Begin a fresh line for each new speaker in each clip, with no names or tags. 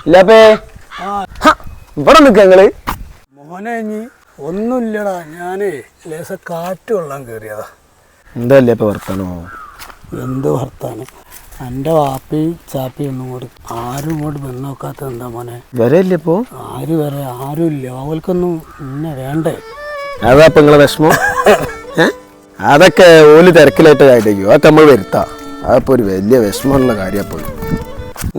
ഇല്ലപ്പേ ഇവിടെ നിങ്ങള്
മോനെ ഇനി ഒന്നുമില്ലടാ, ഞാനേ ലേശ കാറ്റ് കൊള്ളാൻ കയറിയതാ.
എന്തല്ലേ ഇപ്പൊ വർത്താനോ?
എന്ത് വർത്താനം? എൻ്റെ വാപ്പി ചാപ്പി ഒന്നും കൂടി ആരും ഇങ്ങോട്ട് വന്ന് നോക്കാത്ത എന്താ മോനെ?
വരല്ലേ ഇപ്പോ?
ആര് വരെ ആരും ഇല്ല. അവൾക്കൊന്നും ഇന്നെ വേണ്ടേ?
അതാ ഇപ്പൊ നിങ്ങളെ വിഷമം. അതൊക്കെ ഓല് തിരക്കിലായിട്ട് കാര്യമായിരിക്കും. അതൊക്കെ നമ്മൾ വരുത്താം. അതിപ്പോ ഒരു വലിയ വിഷമമുള്ള കാര്യം. പോയി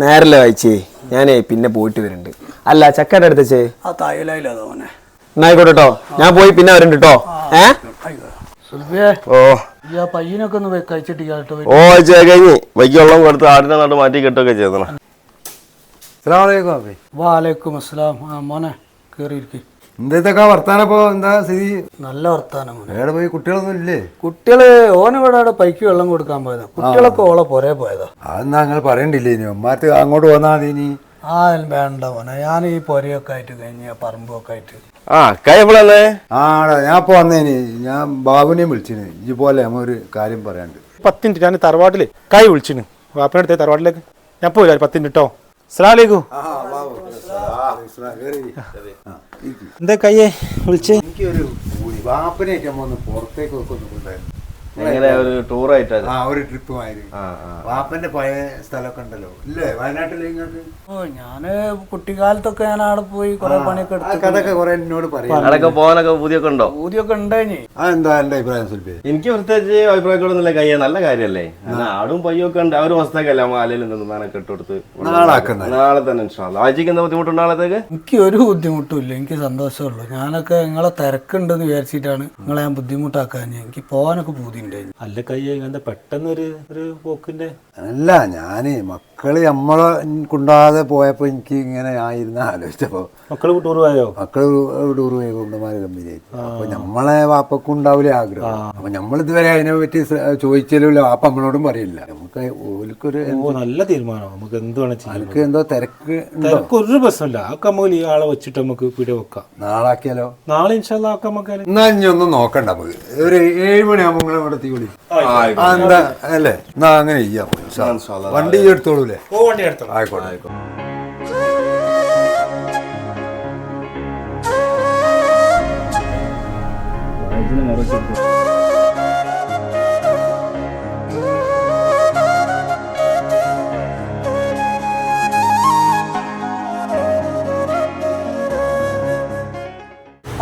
നേരല്ലേ വായിച്ചേ. ഞാനേ പിന്നെ പോയിട്ട് വരുന്നുണ്ട്. അല്ല ചക്കയുടെ അടുത്തേ
ആ തയ്യലായില്ല മോനെ.
എന്നായിക്കോട്ടെ കേട്ടോ, ഞാൻ പോയി പിന്നെ വരുന്നുണ്ട് കേട്ടോ.
സുൽഫിയെ, ഈ ആ പയ്യനൊക്കെ ഒന്ന് കഴിച്ചിട്ട്
ഓ കഴിഞ്ഞ് വൈകെള്ളം കൊടുത്ത് ആടിനെ നാട്ട് മാറ്റി കെട്ടൊക്കെ ചെയ്തണം.
വാലേക്കും അസ്സലാം. ആ മോനെ കേറിയിരിക്കും.
എന്തൊക്കെ വർത്താനപ്പോ? എന്താ സ്ഥിതി?
നല്ല വർത്താനം മോനെ.
എവിടെ പോയി? കുട്ടികളൊന്നും ഇല്ലേ?
കുട്ടികള് ഓനിവിടെ അവിടെ പൈക്ക് വെള്ളം കൊടുക്കാൻ പോയതാ. കുട്ടികളൊക്കെ ഓളെ പോരേ പോയതാ.
അതെന്നാ നിങ്ങൾ പറയണ്ടില്ലേ? ഇനി അമ്മാർക്ക് അങ്ങോട്ട് പോന്നാ മതി. ഇനി
ആ വേണ്ട മോനെ, ഞാൻ ഈ പൊരയൊക്കെ ആയിട്ട് കഴിഞ്ഞ പറമ്പൊക്കെ ആയിട്ട്.
ആടാ ഞാൻ ഇപ്പൊ വന്നേന്. ഞാൻ ബാബുനെയും വിളിച്ചിന്. ഇതുപോലെ നമ്മ ഒരു കാര്യം പറയാണ്ട്.
10 മിനിറ്റ് ഞാൻ തറവാട്ടില് കൈ വിളിച്ചിന്. വാപ്പനടുത്ത് തറവാട്ടിലേക്ക് ഞാൻ പോയില്ല. 10 മിനിറ്റ് കേട്ടോ. അസ്സലാമലൈക്കും. എന്താ കയ്യേ വിളിച്ചേ?
എനിക്കൊരു വാപ്പനായിട്ട് നമ്മ ഒന്ന് പുറത്തേക്ക് വെക്കൊന്നുണ്ടായിരുന്നു.
ഒരു
ട്രിപ്പുമായിരുന്നു. വാപ്പന്റെ പഴയ സ്ഥലമൊക്കെ ഉണ്ടല്ലോ ഇല്ലേ വയനാട്ടിലെ?
ഓ ഞാന് കുട്ടിക്കാലത്തൊക്കെ ഞാൻ അവിടെ പോയി കുറെ പണിയൊക്കെ എടുത്തു.
അതൊക്കെ കുറെ എന്നോട് പറയാം.
പോകാനൊക്കെ പുതിയൊക്കെ ഉണ്ടോ?
ഊതിയൊക്കെ ഉണ്ടായി.
അതെന്താ എന്റെ അഭിപ്രായം സുൽഫേ?
എനിക്ക് പ്രത്യേകിച്ച് അഭിപ്രായങ്ങളൊന്നുമില്ല. കയ്യ നല്ല കാര്യല്ലേ. ആടും പയ്യൊക്കെ ഉണ്ട്. ആ ഒരു അവസ്ഥക്കല്ലേ ആലയിൽ നിന്നൊക്കെ ഇട്ടുകൊടുത്ത് നാളെ തന്നെ ആഴ്ചക്ക് എന്താ ബുദ്ധിമുട്ടുണ്ടാളത്തേക്ക്?
എനിക്ക് ഒരു ബുദ്ധിമുട്ടും ഇല്ല. എനിക്ക് സന്തോഷമുള്ളൂ. ഞാനൊക്കെ നിങ്ങളെ തിരക്കുണ്ടെന്ന് വിചാരിച്ചിട്ടാണ് നിങ്ങളെ ഞാൻ ബുദ്ധിമുട്ടാക്കാൻ. എനിക്ക് പോകാനൊക്കെ ബുദ്ധിമുട്ടായിരുന്നു.
അല്ല കയ്യേ എന്താ പെട്ടെന്നൊരു പോക്കിന്റെ?
അല്ല ഞാന് മക്കള് നമ്മളെ കൊണ്ടാതെ പോയപ്പോ എനിക്ക് ഇങ്ങനെ ആയിരുന്ന ആലോചിച്ചപ്പോ
മക്കള് ടൂർ പോയോ?
മക്കള് ടൂർ പോയി കുണ്ടന്മാര് കമ്പനിയായി. അപ്പൊ നമ്മളെ വാപ്പക്കും ഉണ്ടാവില്ല ആഗ്രഹം. അപ്പൊ നമ്മളിതുവരെ അതിനെ പറ്റി ചോദിച്ചാലും വാപ്പ നമ്മളോടും പറയില്ല. നമുക്ക് ഓൽക്കൊരു
നല്ല തീരുമാനം. നമുക്ക് എന്ത് വേണം ചെയ്യാം.
എനിക്ക് എന്തോ തിരക്ക്
ഒരു പ്രശ്നമില്ല. ആക്കെ നമുക്ക് ഈ ആളെ വെച്ചിട്ട് നമുക്ക് പിടി വെക്കാം.
നാളാക്കിയാലോ?
നാളെ ഇൻഷാല്ലാ ആക്കാം. നമുക്ക്
എന്നാ ഇനി ഒന്നും നോക്കണ്ട. നമുക്ക് ഒരു 7 മണിയാകുമ്പോ നിങ്ങളെ ഇവിടെ തീ വിളി. എന്താ അല്ലേ? എന്നാ അങ്ങനെ ചെയ്യാം. വണ്ടി എടുത്തോളൂല്ലേ?
വണ്ടി എടുത്തോ.
ആയിക്കോട്ടെ.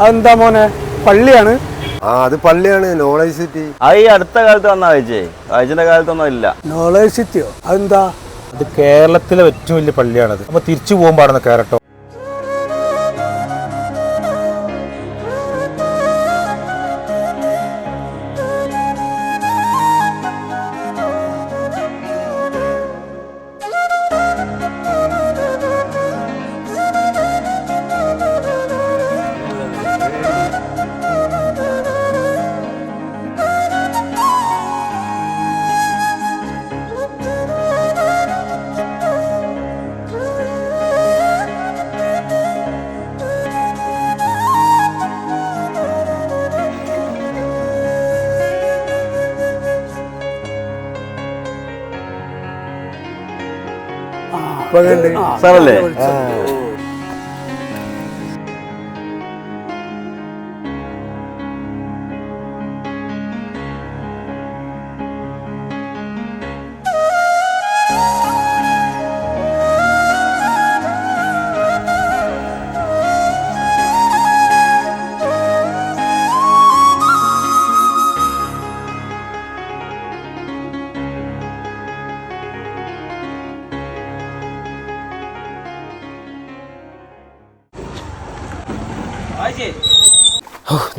അതെന്താ മോനെ? പള്ളിയാണ്?
അത് പള്ളിയാണ്. Knowledge city.
ഈ അടുത്ത കാലത്ത് വന്ന ആഴ്ചന്റെ കാലത്തൊന്നും ഇല്ല.
നോളജ് സിറ്റിയോ? അതെന്താ?
അത് കേരളത്തിലെ ഏറ്റവും വലിയ പള്ളിയാണത്. അപ്പൊ തിരിച്ചു പോകുമ്പോഴാണ് കേരട്ടോ.
സാറല്ലേ?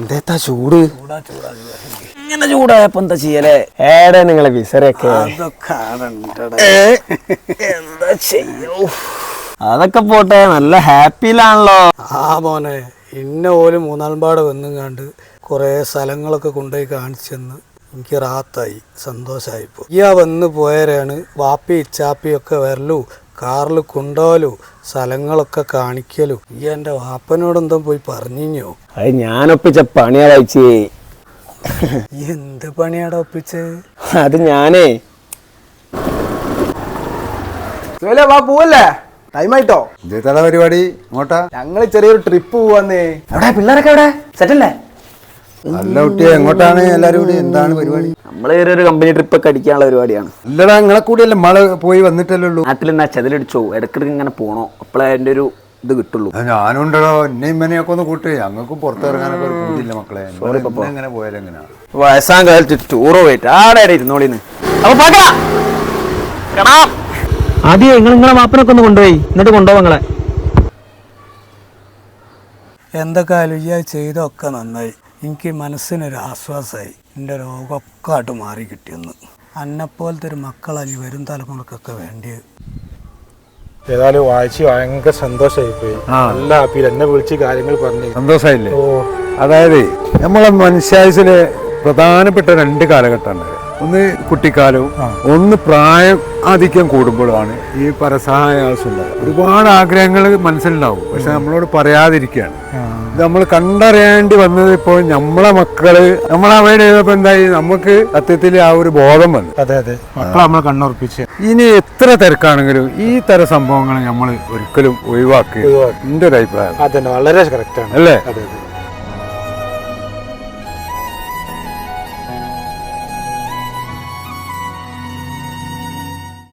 എന്താ ചൂട്? ഇങ്ങനെ ചൂടായപ്പോ എന്താ ചെയ്യലേ? ഏടെ നിങ്ങളെ വിസരൊക്കെ? എന്താ ചെയ്യോ? അതൊക്കെ പോട്ടെ, നല്ല ഹാപ്പിയിലാണല്ലോ.
ആ മോനെ, ഇന്ന ഓല് മൂന്നാൽപാട് വന്നും കണ്ട് കുറെ സ്ഥലങ്ങളൊക്കെ കൊണ്ടുപോയി കാണിച്ചെന്ന് എനിക്ക് റാത്തായി, സന്തോഷമായിപ്പോ. ഈ വന്ന് പോയവരാണ് വാപ്പി ഇച്ചാപ്പിയൊക്കെ വരലു, കാറിൽ കൊണ്ടുപോകലു, സ്ഥലങ്ങളൊക്കെ കാണിക്കലു. ഈ എൻ്റെ വാപ്പനോടെന്തോ പോയി പറഞ്ഞോ?
അത് ഞാനൊപ്പിച്ച പണിയാ വായിച്ചേ.
എന്ത് പണിയാടാ ഒപ്പിച്ച്?
അത് ഞാനേ വാ പോവല്ലേ? ടൈമായിട്ടോ?
ഇതേതല പരിപാടി ഇങ്ങോട്ടാ?
ഞങ്ങൾ ചെറിയൊരു ട്രിപ്പ് പോവാന്നേ. എവിടെ പിള്ളേരൊക്കെ എവിടെ? സെറ്റല്ലേ?
നല്ല കുട്ടിയെ എങ്ങോട്ടാണ് എല്ലാരും കൂടി? എന്താണ് പരിപാടി?
നമ്മള് ഒരു കമ്പനി ട്രിപ്പ് ഒക്കെ അടിക്കാനുള്ള പരിപാടിയാണ്.
അല്ലടാ, നിങ്ങളെ കൂടിയല്ലേ നമ്മള് പോയി വന്നിട്ടല്ലേ ഉള്ളൂ.
നാട്ടിലെന്നാ ചെതലടിച്ചോ, ഇടക്കിടക്ക് ഇങ്ങനെ പോണോ, അപ്പോഴേ അതിന്റെ ഒരു ഇത് കിട്ടുള്ളൂ.
ഞാനുണ്ടോ എന്നെ ഇമ്മനെയൊക്കെ ഒന്ന് കൂട്ടി. ഞങ്ങൾക്കും പുറത്തിറങ്ങാനൊക്കെ ഒരു കൂട്ടിയില്ല മക്കളെ. എങ്ങനെ പോയാലും എങ്ങനെയാ?
വയസ്സാം കാലത്ത് ടൂറ് പോയിട്ട് ആടെ ഇരുന്നോളിന്ന്. അപ്പൊ ആദ്യം നിങ്ങളെ മാപ്പിനൊക്കെ ഒന്ന് കൊണ്ടുപോയി, എന്നിട്ട് കൊണ്ടുപോകാം നിങ്ങളെ.
എന്തൊക്കെയായാലും ഈ ചെയ്തൊക്കെ നന്നായി. എനിക്ക് മനസ്സിനൊരു ആശ്വാസമായി. എൻ്റെ രോഗമൊക്കെ ആയിട്ട് മാറി കിട്ടിയെന്ന്. അന്നെപ്പോലത്തെ ഒരു മക്കളനി വരും തലമുറക്കൊക്കെ വേണ്ടിയത്.
ഏതായാലും വായിച്ച് ഭയങ്കര സന്തോഷമായി പോയി. നല്ല ഹാപ്പി. എന്നെ വിളിച്ച് കാര്യങ്ങൾ പറഞ്ഞു.
സന്തോഷമായില്ലേ? അതായത് നമ്മളെ മനുഷ്യായുസിലെ പ്രധാനപ്പെട്ട 2 കാലഘട്ടമാണ്. ഒന്ന് കുട്ടിക്കാലവും ഒന്ന് പ്രായം ആധിക്യം കൂടുമ്പോഴാണ് ഈ പരസഹായ ആവശ്യമുണ്ടാകും. ഒരുപാട് ആഗ്രഹങ്ങൾ മനസ്സിലുണ്ടാവും, പക്ഷെ നമ്മളോട് പറയാതിരിക്കുകയാണ്. ഇത് നമ്മൾ കണ്ടറിയേണ്ടി വന്നത് ഇപ്പോൾ നമ്മളെ മക്കള് നമ്മൾ അവോയ്ഡ് ചെയ്തപ്പോൾ എന്തായി, നമുക്ക് സത്യത്തിൽ ആ ഒരു ബോധം വന്നു.
അതെ അതെ, മക്കളെ നമ്മൾ കണ്ണുറപ്പിച്ച്.
ഇനി എത്ര തിരക്കാണെങ്കിലും ഈ തരം സംഭവങ്ങൾ നമ്മൾ ഒരിക്കലും ഒഴിവാക്കുക. എൻ്റെ ഒരു അഭിപ്രായം
അതന്നെ, വളരെ കറക്റ്റാണ്
അല്ലേ?
അതെ അതെ.